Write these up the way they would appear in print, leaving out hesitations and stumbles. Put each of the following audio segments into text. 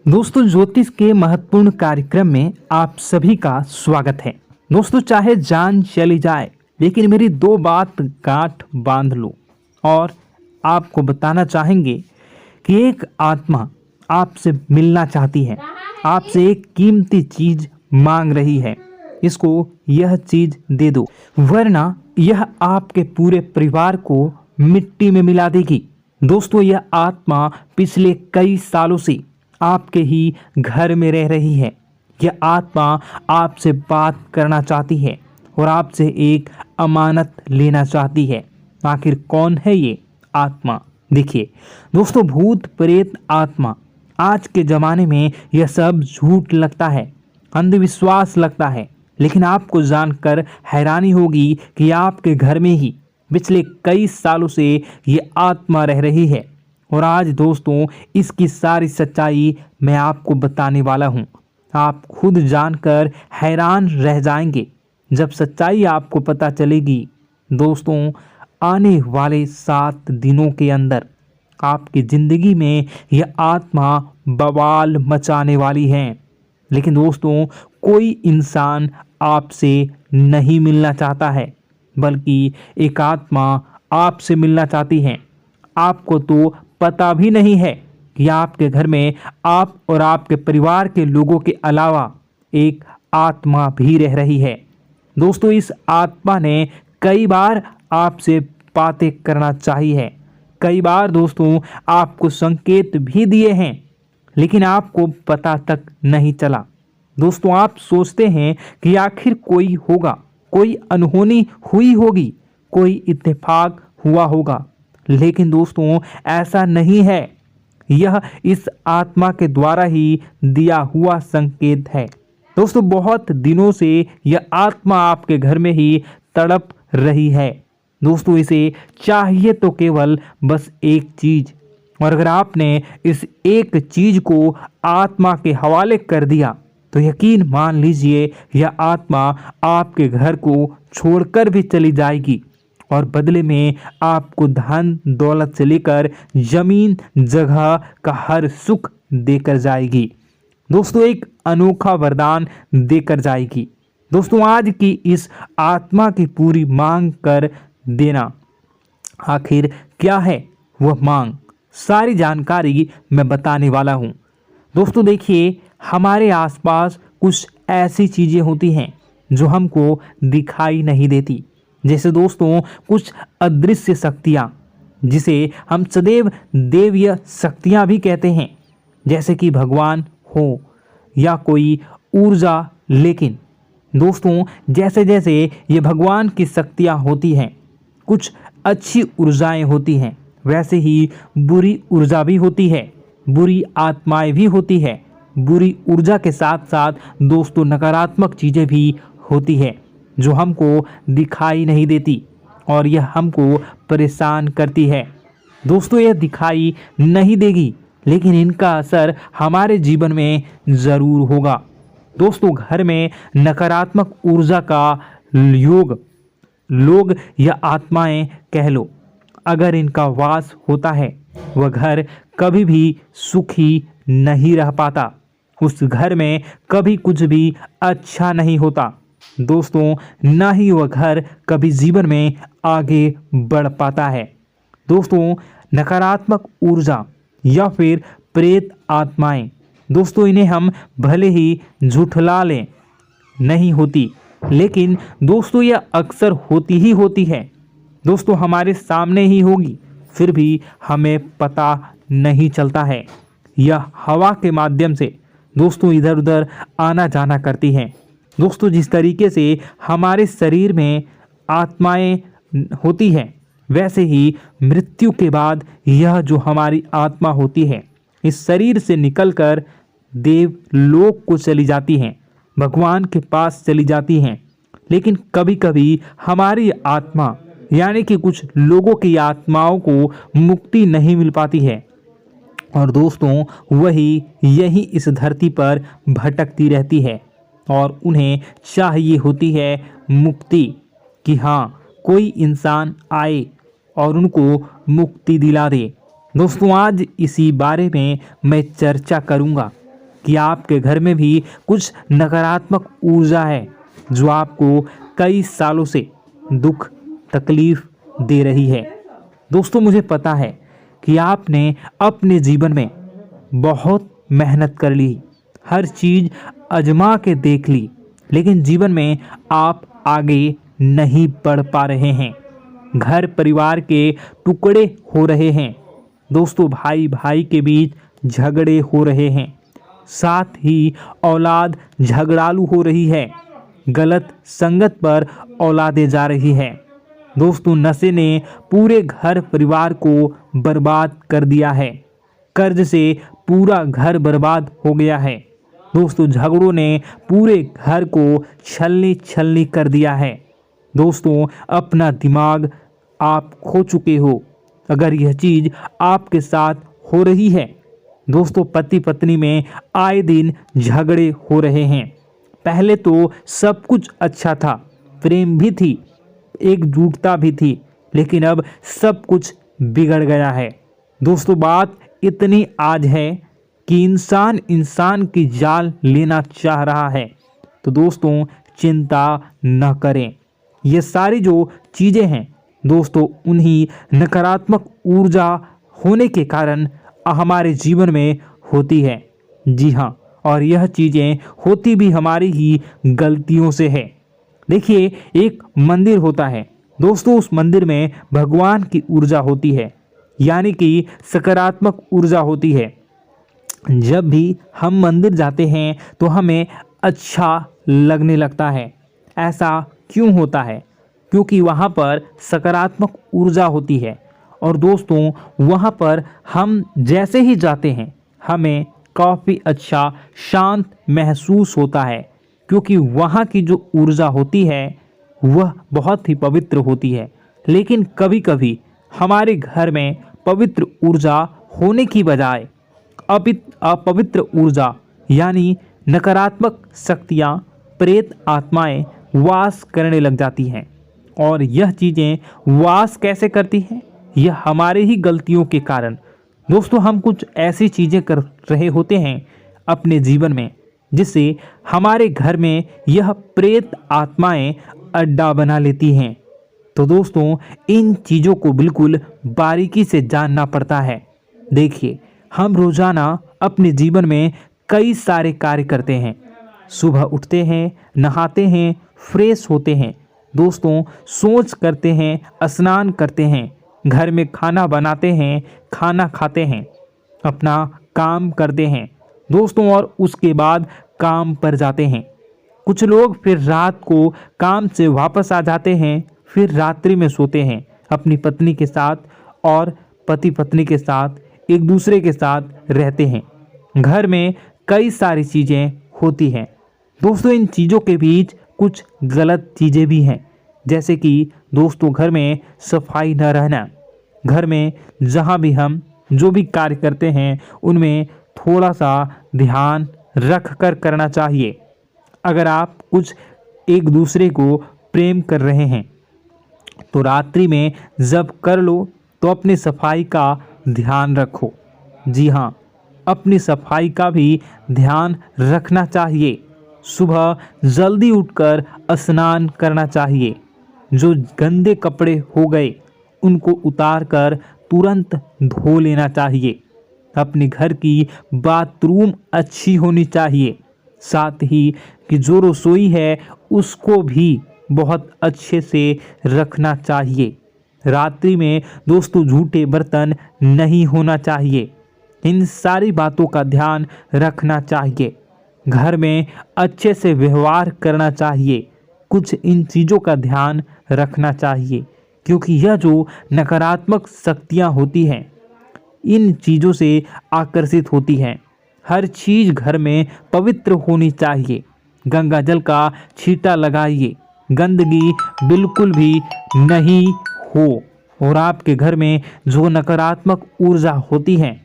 दोस्तों, ज्योतिष के महत्वपूर्ण कार्यक्रम में आप सभी का स्वागत है। दोस्तों, चाहे जान चली जाए लेकिन मेरी दो बात गांठ बांध लो। और आपको बताना चाहेंगे कि एक आत्मा आपसे मिलना चाहती है, आपसे एक कीमती चीज मांग रही है। इसको यह चीज दे दो, वरना यह आपके पूरे परिवार को मिट्टी में मिला देगी। दोस्तों, यह आत्मा पिछले कई सालों से आपके ही घर में रह रही है। यह आत्मा आपसे बात करना चाहती है और आपसे एक अमानत लेना चाहती है। आखिर कौन है ये आत्मा? देखिए दोस्तों, भूत प्रेत आत्मा, आज के ज़माने में यह सब झूठ लगता है, अंधविश्वास लगता है, लेकिन आपको जानकर हैरानी होगी कि आपके घर में ही पिछले कई सालों से ये आत्मा रह रही है। और आज दोस्तों, इसकी सारी सच्चाई मैं आपको बताने वाला हूँ। आप खुद जानकर हैरान रह जाएंगे जब सच्चाई आपको पता चलेगी। दोस्तों, आने वाले 7 दिनों के अंदर आपकी ज़िंदगी में यह आत्मा बवाल मचाने वाली है। लेकिन दोस्तों, कोई इंसान आपसे नहीं मिलना चाहता है, बल्कि एक आत्मा आपसे मिलना चाहती है। आपको तो पता भी नहीं है कि आपके घर में आप और आपके परिवार के लोगों के अलावा एक आत्मा भी रह रही है। दोस्तों, इस आत्मा ने कई बार आपसे बातें करना चाहिए है, कई बार दोस्तों आपको संकेत भी दिए हैं, लेकिन आपको पता तक नहीं चला। दोस्तों, आप सोचते हैं कि आखिर कोई होगा, कोई अनहोनी हुई होगी, कोई इत्तेफाक हुआ होगा, लेकिन दोस्तों ऐसा नहीं है। यह इस आत्मा के द्वारा ही दिया हुआ संकेत है। दोस्तों, बहुत दिनों से यह आत्मा आपके घर में ही तड़प रही है। दोस्तों, इसे चाहिए तो केवल बस एक चीज, और अगर आपने इस एक चीज को आत्मा के हवाले कर दिया तो यकीन मान लीजिए यह आत्मा आपके घर को छोड़कर भी चली जाएगी और बदले में आपको धन दौलत से लेकर जमीन जगह का हर सुख देकर जाएगी। दोस्तों, एक अनोखा वरदान देकर जाएगी। दोस्तों, आज की इस आत्मा की पूरी मांग कर देना। आखिर क्या है वह मांग? सारी जानकारी मैं बताने वाला हूँ। दोस्तों देखिए, हमारे आसपास कुछ ऐसी चीज़ें होती हैं जो हमको दिखाई नहीं देती, जैसे दोस्तों कुछ अदृश्य शक्तियाँ, जिसे हम सदैव देवीय शक्तियाँ भी कहते हैं, जैसे कि भगवान हो या कोई ऊर्जा। लेकिन दोस्तों, जैसे जैसे ये भगवान की शक्तियाँ होती हैं, कुछ अच्छी ऊर्जाएं होती हैं, वैसे ही बुरी ऊर्जा भी होती है, बुरी आत्माएं भी होती है। बुरी ऊर्जा के साथ साथ दोस्तों नकारात्मक चीज़ें भी होती है जो हमको दिखाई नहीं देती और यह हमको परेशान करती है। दोस्तों, यह दिखाई नहीं देगी, लेकिन इनका असर हमारे जीवन में ज़रूर होगा। दोस्तों, घर में नकारात्मक ऊर्जा का योग, लोग या आत्माएं कह लो, अगर इनका वास होता है, वह घर कभी भी सुखी नहीं रह पाता। उस घर में कभी कुछ भी अच्छा नहीं होता। दोस्तों, ना ही वह घर कभी जीवन में आगे बढ़ पाता है। दोस्तों, नकारात्मक ऊर्जा या फिर प्रेत आत्माएं, दोस्तों इन्हें हम भले ही झुठला लें नहीं होती, लेकिन दोस्तों यह अक्सर होती ही होती है। दोस्तों, हमारे सामने ही होगी, फिर भी हमें पता नहीं चलता है। यह हवा के माध्यम से दोस्तों इधर उधर आना जाना करती हैं। दोस्तों, जिस तरीके से हमारे शरीर में आत्माएं होती हैं, वैसे ही मृत्यु के बाद यह जो हमारी आत्मा होती है, इस शरीर से निकलकर देवलोक को चली जाती हैं, भगवान के पास चली जाती हैं। लेकिन कभी कभी हमारी आत्मा यानी कि कुछ लोगों की आत्माओं को मुक्ति नहीं मिल पाती है, और दोस्तों वही यही इस धरती पर भटकती रहती है और उन्हें चाहिए होती है मुक्ति, कि हाँ कोई इंसान आए और उनको मुक्ति दिला दे। दोस्तों, आज इसी बारे में मैं चर्चा करूँगा कि आपके घर में भी कुछ नकारात्मक ऊर्जा है जो आपको कई सालों से दुख तकलीफ दे रही है। दोस्तों, मुझे पता है कि आपने अपने जीवन में बहुत मेहनत कर ली, हर चीज़ आजमा के देख ली, लेकिन जीवन में आप आगे नहीं बढ़ पा रहे हैं। घर परिवार के टुकड़े हो रहे हैं। दोस्तों, भाई भाई के बीच झगड़े हो रहे हैं। साथ ही औलाद झगड़ालू हो रही है। गलत संगत पर औलादें जा रही है। दोस्तों, नशे ने पूरे घर परिवार को बर्बाद कर दिया है। कर्ज से पूरा घर बर्बाद हो गया है। दोस्तों, झगड़ों ने पूरे घर को छलनी छलनी कर दिया है। दोस्तों, अपना दिमाग आप खो चुके हो अगर यह चीज़ आपके साथ हो रही है। दोस्तों, पति पत्नी में आए दिन झगड़े हो रहे हैं। पहले तो सब कुछ अच्छा था, प्रेम भी थी, एकजुटता भी थी, लेकिन अब सब कुछ बिगड़ गया है। दोस्तों, बात इतनी आज है कि इंसान इंसान की जान लेना चाह रहा है। तो दोस्तों, चिंता न करें। ये सारी जो चीज़ें हैं दोस्तों, उन्हीं नकारात्मक ऊर्जा होने के कारण हमारे जीवन में होती है। जी हाँ, और यह चीज़ें होती भी हमारी ही गलतियों से है। देखिए, एक मंदिर होता है दोस्तों, उस मंदिर में भगवान की ऊर्जा होती है, यानी कि सकारात्मक ऊर्जा होती है। जब भी हम मंदिर जाते हैं तो हमें अच्छा लगने लगता है। ऐसा क्यों होता है? क्योंकि वहाँ पर सकारात्मक ऊर्जा होती है। और दोस्तों, वहाँ पर हम जैसे ही जाते हैं हमें काफ़ी अच्छा शांत महसूस होता है, क्योंकि वहाँ की जो ऊर्जा होती है वह बहुत ही पवित्र होती है। लेकिन कभी कभी हमारे घर में पवित्र ऊर्जा होने की बजाय अपवित्र ऊर्जा यानी नकारात्मक शक्तियाँ, प्रेत आत्माएं वास करने लग जाती हैं। और यह चीज़ें वास कैसे करती हैं? यह हमारे ही गलतियों के कारण। दोस्तों, हम कुछ ऐसी चीज़ें कर रहे होते हैं अपने जीवन में जिससे हमारे घर में यह प्रेत आत्माएं अड्डा बना लेती हैं। तो दोस्तों, इन चीज़ों को बिल्कुल बारीकी से जानना पड़ता है। देखिए, हम रोज़ाना अपने जीवन में कई सारे कार्य करते हैं। सुबह उठते हैं, नहाते हैं, फ्रेश होते हैं। दोस्तों, सोच करते हैं, स्नान करते हैं, घर में खाना बनाते हैं, खाना खाते हैं, अपना काम करते हैं दोस्तों, और उसके बाद काम पर जाते हैं। कुछ लोग फिर रात को काम से वापस आ जाते हैं, फिर रात्रि में सोते हैं अपनी पत्नी के साथ, और पति पत्नी के साथ एक दूसरे के साथ रहते हैं। घर में कई सारी चीज़ें होती हैं दोस्तों। इन चीज़ों के बीच कुछ गलत चीज़ें भी हैं, जैसे कि दोस्तों, घर में सफाई न रहना। घर में जहाँ भी हम जो भी कार्य करते हैं उनमें थोड़ा सा ध्यान रख कर करना चाहिए। अगर आप कुछ एक दूसरे को प्रेम कर रहे हैं तो रात्रि में जब कर लो तो अपनी सफाई का ध्यान रखो। जी हाँ, अपनी सफाई का भी ध्यान रखना चाहिए। सुबह जल्दी उठकर स्नान करना चाहिए। जो गंदे कपड़े हो गए उनको उतार कर तुरंत धो लेना चाहिए। अपने घर की बाथरूम अच्छी होनी चाहिए। साथ ही कि जो रसोई है उसको भी बहुत अच्छे से रखना चाहिए। रात्रि में दोस्तों, झूठे बर्तन नहीं होना चाहिए। इन सारी बातों का ध्यान रखना चाहिए। घर में अच्छे से व्यवहार करना चाहिए। कुछ इन चीज़ों का ध्यान रखना चाहिए, क्योंकि यह जो नकारात्मक शक्तियाँ होती हैं इन चीज़ों से आकर्षित होती हैं। हर चीज़ घर में पवित्र होनी चाहिए। गंगा जल का छींटा लगाइए, गंदगी बिल्कुल भी नहीं हो। और आपके घर में जो नकारात्मक ऊर्जा होती है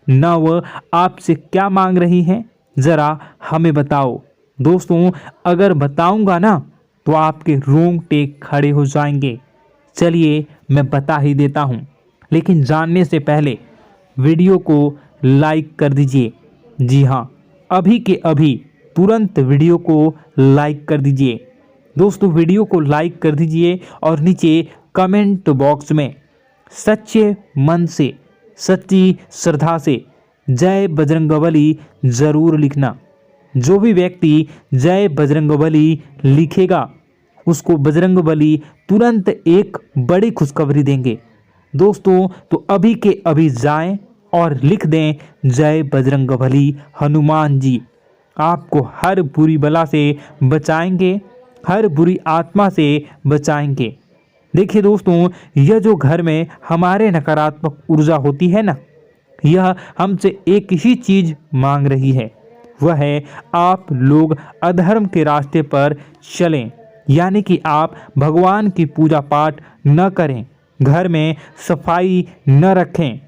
न वह आपसे क्या मांग रही है, ज़रा हमें बताओ। दोस्तों, अगर बताऊंगा ना तो आपके रोंगटे खड़े हो जाएंगे। चलिए मैं बता ही देता हूँ, लेकिन जानने से पहले वीडियो को लाइक कर दीजिए। जी हाँ, अभी के अभी तुरंत वीडियो को लाइक कर दीजिए। दोस्तों वीडियो को लाइक कर दीजिए और नीचे कमेंट बॉक्स में सच्चे मन से, सच्ची श्रद्धा से जय बजरंगबली ज़रूर लिखना। जो भी व्यक्ति जय बजरंगबली लिखेगा उसको बजरंगबली तुरंत एक बड़ी खुशखबरी देंगे। दोस्तों तो अभी के अभी जाएं और लिख दें जय बजरंगबली हनुमान जी, आपको हर बुरी बला से बचाएंगे, हर बुरी आत्मा से बचाएंगे। देखिए दोस्तों, यह जो घर में हमारे नकारात्मक ऊर्जा होती है ना, यह हमसे एक ही चीज़ मांग रही है, वह है आप लोग अधर्म के रास्ते पर चलें, यानी कि आप भगवान की पूजा पाठ न करें, घर में सफाई न रखें,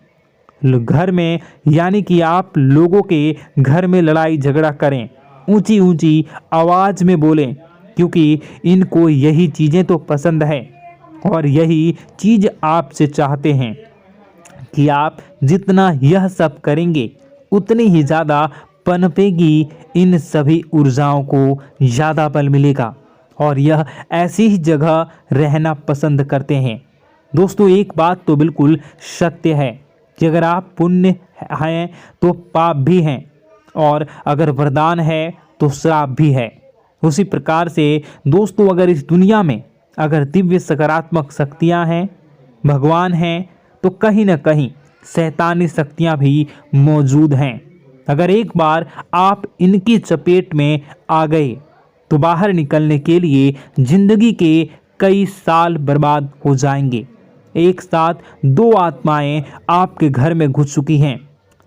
घर में यानी कि आप लोगों के घर में लड़ाई झगड़ा करें, ऊंची ऊंची आवाज़ में बोलें, क्योंकि इनको यही चीज़ें तो पसंद है और यही चीज़ आपसे चाहते हैं कि आप जितना यह सब करेंगे उतनी ही ज़्यादा पनपेगी इन सभी ऊर्जाओं को ज़्यादा बल मिलेगा और यह ऐसी ही जगह रहना पसंद करते हैं। दोस्तों एक बात तो बिल्कुल सत्य है कि अगर आप पुण्य हैं तो पाप भी हैं और अगर वरदान है तो श्राप भी है। उसी प्रकार से दोस्तों अगर इस दुनिया में अगर दिव्य सकारात्मक शक्तियां हैं, भगवान हैं, तो कहीं ना कहीं शैतानी शक्तियां भी मौजूद हैं। अगर एक बार आप इनकी चपेट में आ गए तो बाहर निकलने के लिए जिंदगी के कई साल बर्बाद हो जाएंगे। एक साथ दो आत्माएं आपके घर में घुस चुकी हैं,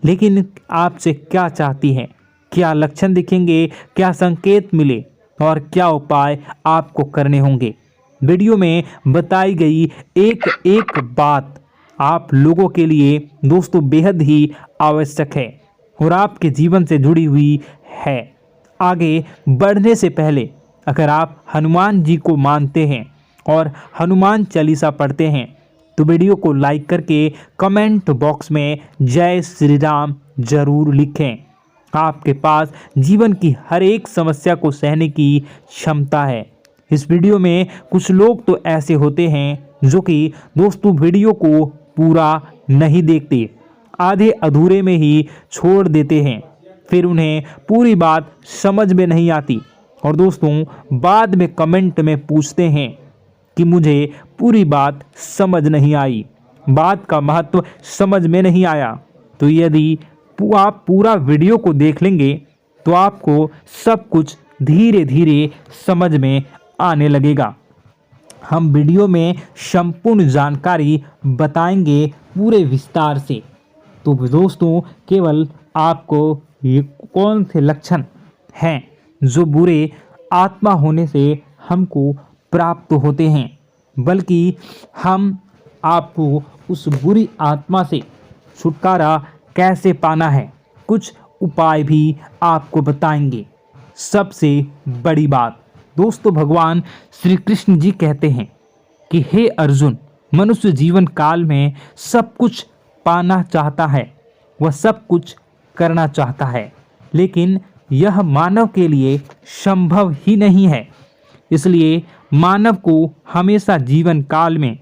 लेकिन आपसे क्या चाहती हैं, क्या लक्षण दिखेंगे, क्या संकेत मिले और क्या उपाय आपको करने होंगे। वीडियो में बताई गई एक एक बात आप लोगों के लिए दोस्तों बेहद ही आवश्यक है और आपके जीवन से जुड़ी हुई है। आगे बढ़ने से पहले अगर आप हनुमान जी को मानते हैं और हनुमान चालीसा पढ़ते हैं तो वीडियो को लाइक करके कमेंट बॉक्स में जय श्री राम जरूर लिखें। आपके पास जीवन की हर एक समस्या को सहने की क्षमता है। इस वीडियो में कुछ लोग तो ऐसे होते हैं जो कि दोस्तों वीडियो को पूरा नहीं देखते, आधे अधूरे में ही छोड़ देते हैं, फिर उन्हें पूरी बात समझ में नहीं आती और दोस्तों बाद में कमेंट में पूछते हैं कि मुझे पूरी बात समझ नहीं आई, बात का महत्व समझ में नहीं आया। तो यदि आप पूरा वीडियो को देख लेंगे तो आपको सब कुछ धीरे धीरे समझ में आने लगेगा। हम वीडियो में संपूर्ण जानकारी बताएंगे पूरे विस्तार से। तो दोस्तों केवल आपको ये कौन से लक्षण हैं जो बुरे आत्मा होने से हमको प्राप्त होते हैं, बल्कि हम आपको उस बुरी आत्मा से छुटकारा कैसे पाना है, कुछ उपाय भी आपको बताएंगे। सबसे बड़ी बात दोस्तों, भगवान श्री कृष्ण जी कहते हैं कि हे अर्जुन, मनुष्य जीवन काल में सब कुछ पाना चाहता है, वह सब कुछ करना चाहता है, लेकिन यह मानव के लिए संभव ही नहीं है। इसलिए मानव को हमेशा जीवन काल में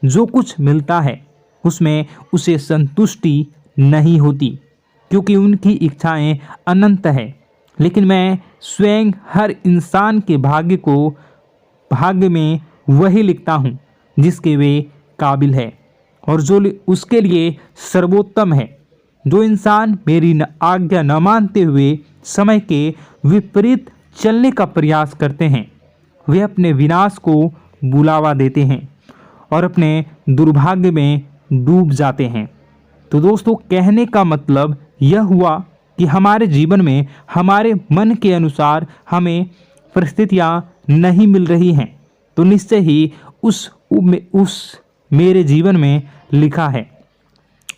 जो कुछ मिलता है उसमें उसे संतुष्टि नहीं होती, क्योंकि उनकी इच्छाएं अनंत है। लेकिन मैं स्वयं हर इंसान के भाग्य में वही लिखता हूँ जिसके वे काबिल है और जो उसके लिए सर्वोत्तम है। जो इंसान मेरी आज्ञा न मानते हुए समय के विपरीत चलने का प्रयास करते हैं, वे अपने विनाश को बुलावा देते हैं और अपने दुर्भाग्य में डूब जाते हैं। तो दोस्तों कहने का मतलब यह हुआ कि हमारे जीवन में हमारे मन के अनुसार हमें परिस्थितियां नहीं मिल रही हैं, तो निश्चय ही उस मेरे जीवन में लिखा है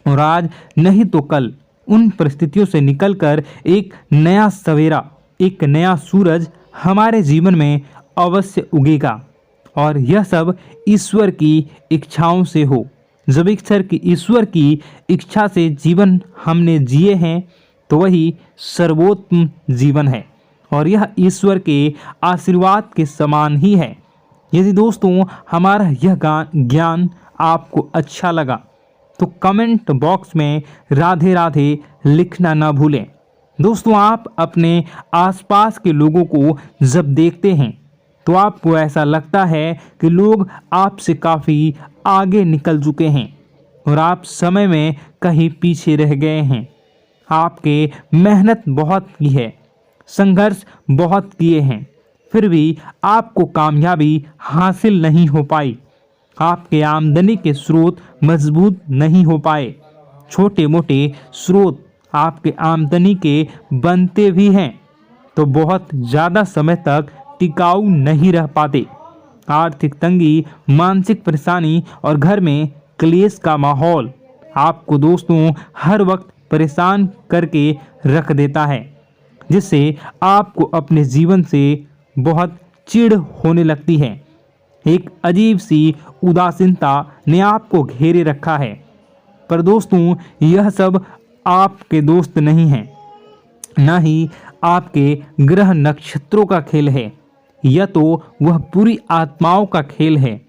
और आज नहीं तो कल उन परिस्थितियों से निकलकर एक नया सवेरा, एक नया सूरज हमारे जीवन में अवश्य उगेगा और यह सब ईश्वर की इच्छाओं से हो। जब ईश्वर की इच्छा से जीवन हमने जिए हैं तो वही सर्वोत्तम जीवन है और यह ईश्वर के आशीर्वाद के समान ही है। यदि दोस्तों हमारा यह ज्ञान आपको अच्छा लगा तो कमेंट बॉक्स में राधे राधे लिखना ना भूलें। दोस्तों आप अपने आसपास के लोगों को जब देखते हैं तो आपको ऐसा लगता है कि लोग आपसे काफ़ी आगे निकल चुके हैं और आप समय में कहीं पीछे रह गए हैं। आपके मेहनत बहुत की है, संघर्ष बहुत किए हैं, फिर भी आपको कामयाबी हासिल नहीं हो पाई। आपके आमदनी के स्रोत मजबूत नहीं हो पाए। छोटे मोटे स्रोत आपके आमदनी के बनते भी हैं तो बहुत ज़्यादा समय तक टिकाऊ नहीं रह पाते। आर्थिक तंगी, मानसिक परेशानी और घर में क्लेश का माहौल आपको दोस्तों हर वक्त परेशान करके रख देता है, जिससे आपको अपने जीवन से बहुत चिढ़ होने लगती है। एक अजीब सी उदासीनता ने आपको घेरे रखा है। पर दोस्तों यह सब आपके दोस्त नहीं हैं, न ही आपके ग्रह नक्षत्रों का खेल है, यह तो वह बुरी आत्माओं का खेल है।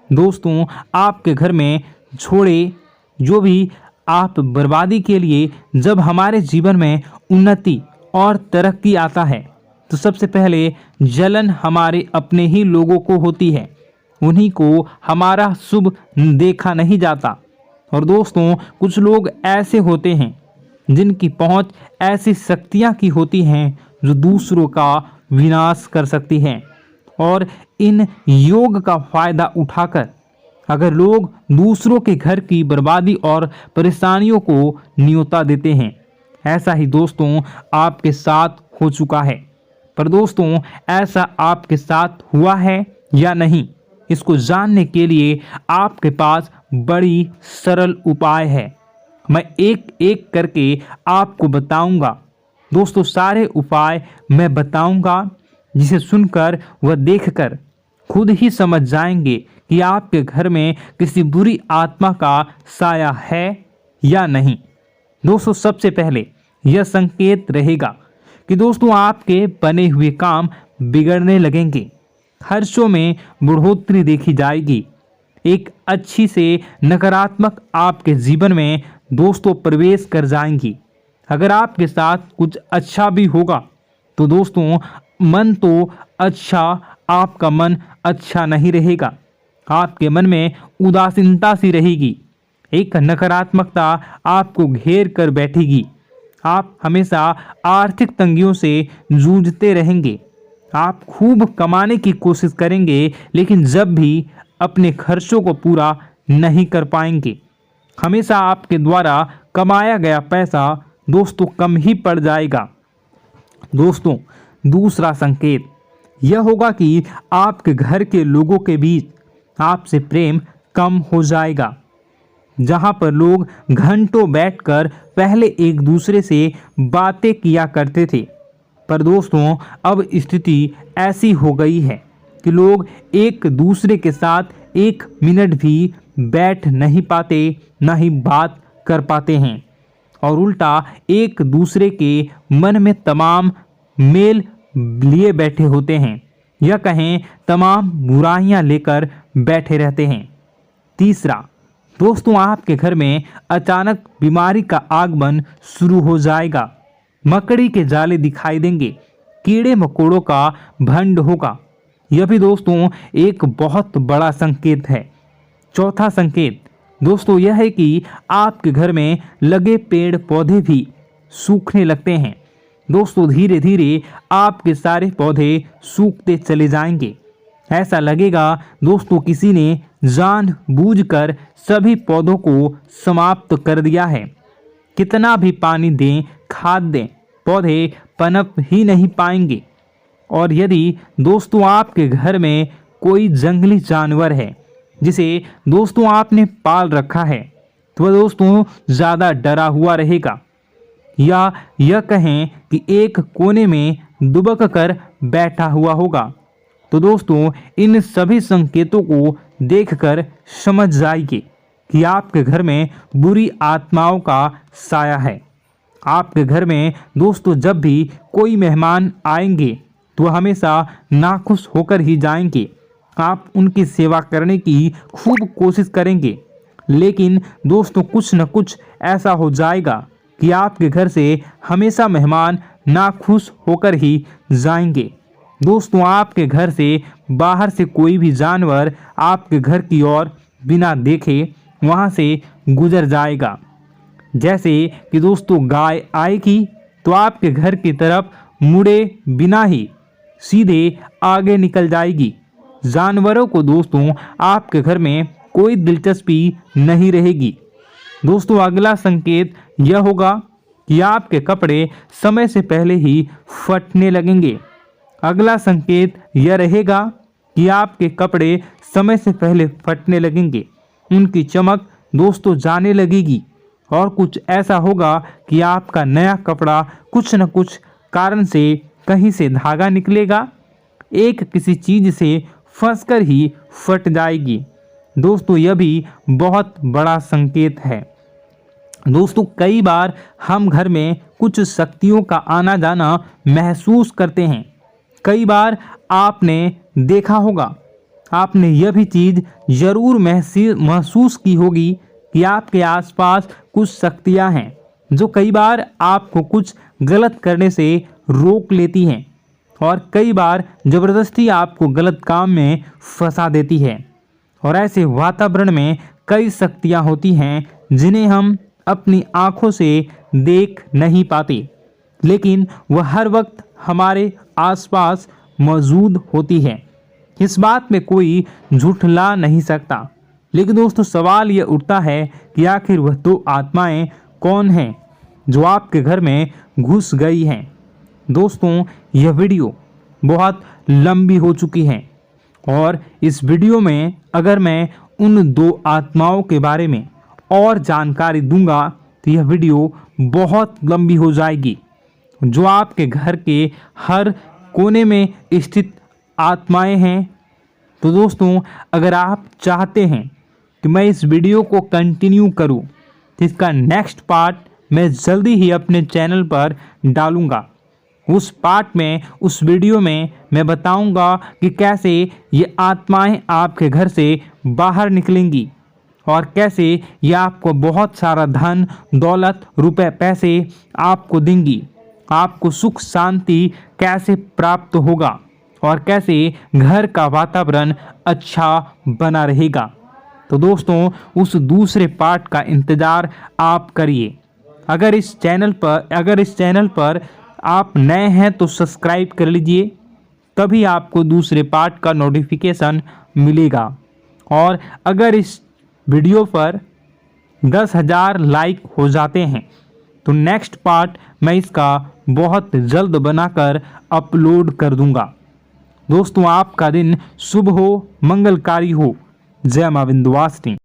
दोस्तों आपके घर में छोड़े जो भी आप बर्बादी के लिए जब हमारे जीवन में उन्नति और तरक्की आता है तो सबसे पहले जलन हमारे अपने ही लोगों को होती है, उन्हीं को हमारा शुभ देखा नहीं जाता। और दोस्तों कुछ लोग ऐसे होते हैं जिनकी पहुंच ऐसी शक्तियां की होती हैं जो दूसरों का विनाश कर सकती हैं और इन योग का फायदा उठाकर अगर लोग दूसरों के घर की बर्बादी और परेशानियों को न्योता देते हैं। ऐसा ही दोस्तों आपके साथ हो चुका है। पर दोस्तों ऐसा आपके साथ हुआ है या नहीं, इसको जानने के लिए आपके पास बड़ी सरल उपाय है। मैं एक एक करके आपको बताऊंगा। दोस्तों सारे उपाय मैं बताऊंगा, जिसे सुनकर व देखकर खुद ही समझ जाएंगे कि आपके घर में किसी बुरी आत्मा का साया है या नहीं। दोस्तों सबसे पहले यह संकेत रहेगा कि दोस्तों आपके बने हुए काम बिगड़ने लगेंगे, खर्चों में बढ़ोतरी देखी जाएगी, एक अच्छी से नकारात्मक आपके जीवन में दोस्तों प्रवेश कर जाएंगी। अगर आपके साथ कुछ अच्छा भी होगा तो दोस्तों मन तो अच्छा, आपका मन अच्छा नहीं रहेगा। आपके मन में उदासीनता सी रहेगी, एक नकारात्मकता आपको घेर कर बैठेगी। आप हमेशा आर्थिक तंगियों से जूझते रहेंगे। आप खूब कमाने की कोशिश करेंगे लेकिन जब भी अपने खर्चों को पूरा नहीं कर पाएंगे। हमेशा आपके द्वारा कमाया गया पैसा दोस्तों कम ही पड़ जाएगा। दोस्तों दूसरा संकेत यह होगा कि आपके घर के लोगों के बीच आपसे प्रेम कम हो जाएगा। जहां पर लोग घंटों बैठकर पहले एक दूसरे से बातें किया करते थे, पर दोस्तों अब स्थिति ऐसी हो गई है कि लोग एक दूसरे के साथ एक मिनट भी बैठ नहीं पाते, ना ही बात कर पाते हैं और उल्टा एक दूसरे के मन में तमाम मेल लिए बैठे होते हैं, या कहें तमाम बुराइयां लेकर बैठे रहते हैं। तीसरा दोस्तों आपके घर में अचानक बीमारी का आगमन शुरू हो जाएगा। मकड़ी के जाले दिखाई देंगे, कीड़े मकोड़ों का भंड होगा। यह भी दोस्तों एक बहुत बड़ा संकेत है। चौथा संकेत दोस्तों यह है कि आपके घर में लगे पेड़ पौधे भी सूखने लगते हैं। दोस्तों धीरे धीरे आपके सारे पौधे सूखते चले जाएंगे। ऐसा लगेगा दोस्तों किसी ने जानबूझकर सभी पौधों को समाप्त कर दिया है। कितना भी पानी दें, खाद दें, पौधे पनप ही नहीं पाएंगे। और यदि दोस्तों आपके घर में कोई जंगली जानवर है जिसे दोस्तों आपने पाल रखा है तो वह दोस्तों ज़्यादा डरा हुआ रहेगा, या यह कहें कि एक कोने में दुबक कर बैठा हुआ होगा, तो दोस्तों इन सभी संकेतों को देखकर समझ जाइए कि आपके घर में बुरी आत्माओं का साया है। आपके घर में दोस्तों जब भी कोई मेहमान आएंगे तो हमेशा नाखुश होकर ही जाएंगे। आप उनकी सेवा करने की खूब कोशिश करेंगे, लेकिन दोस्तों कुछ न कुछ ऐसा हो जाएगा कि आपके घर से हमेशा मेहमान नाखुश होकर ही जाएंगे। दोस्तों आपके घर से बाहर से कोई भी जानवर आपके घर की ओर बिना देखे वहां से गुजर जाएगा। जैसे कि दोस्तों गाय आएगी तो आपके घर की तरफ मुड़े बिना ही सीधे आगे निकल जाएगी। जानवरों को दोस्तों आपके घर में कोई दिलचस्पी नहीं रहेगी। दोस्तों अगला संकेत यह होगा कि आपके कपड़े समय से पहले ही फटने लगेंगे। अगला संकेत यह रहेगा कि आपके कपड़े समय से पहले फटने लगेंगे, उनकी चमक दोस्तों जाने लगेगी और कुछ ऐसा होगा कि आपका नया कपड़ा कुछ न कुछ कारण से कहीं से धागा निकलेगा, एक किसी चीज से फंसकर ही फट जाएगी। दोस्तों यह भी बहुत बड़ा संकेत है। दोस्तों कई बार हम घर में कुछ शक्तियों का आना जाना महसूस करते हैं। कई बार आपने देखा होगा, आपने यह भी चीज़ ज़रूर महसूस की होगी कि आपके आसपास कुछ शक्तियां हैं जो कई बार आपको कुछ गलत करने से रोक लेती हैं और कई बार ज़बरदस्ती आपको गलत काम में फंसा देती है। और ऐसे वातावरण में कई शक्तियां होती हैं जिन्हें हम अपनी आँखों से देख नहीं पाते, लेकिन वह हर वक्त हमारे आसपास मौजूद होती है। इस बात में कोई झूठला नहीं सकता। लेकिन दोस्तों सवाल यह उठता है कि आखिर वह दो आत्माएं कौन हैं जो आपके घर में घुस गई हैं। दोस्तों यह वीडियो बहुत लंबी हो चुकी है और इस वीडियो में अगर मैं उन दो आत्माओं के बारे में और जानकारी दूंगा तो यह वीडियो बहुत लंबी हो जाएगी। जो आपके घर के हर कोने में स्थित आत्माएं हैं। तो दोस्तों अगर आप चाहते हैं कि मैं इस वीडियो को कंटिन्यू करूं तो इसका नेक्स्ट पार्ट मैं जल्दी ही अपने चैनल पर डालूंगा। उस पार्ट में, उस वीडियो में मैं बताऊंगा कि कैसे ये आत्माएं आपके घर से बाहर निकलेंगी और कैसे ये आपको बहुत सारा धन दौलत रुपए पैसे आपको देंगी, आपको सुख शांति कैसे प्राप्त होगा और कैसे घर का वातावरण अच्छा बना रहेगा। तो दोस्तों उस दूसरे पार्ट का इंतज़ार आप करिए। अगर इस चैनल पर आप नए हैं तो सब्सक्राइब कर लीजिए, तभी आपको दूसरे पार्ट का नोटिफिकेशन मिलेगा। और अगर इस वीडियो पर 10,000 लाइक हो जाते हैं तो नेक्स्ट पार्ट मैं इसका बहुत जल्द बनाकर अपलोड कर दूंगा। दोस्तों आपका दिन शुभ हो, मंगलकारी हो। जय मां विंध्यवासिनी।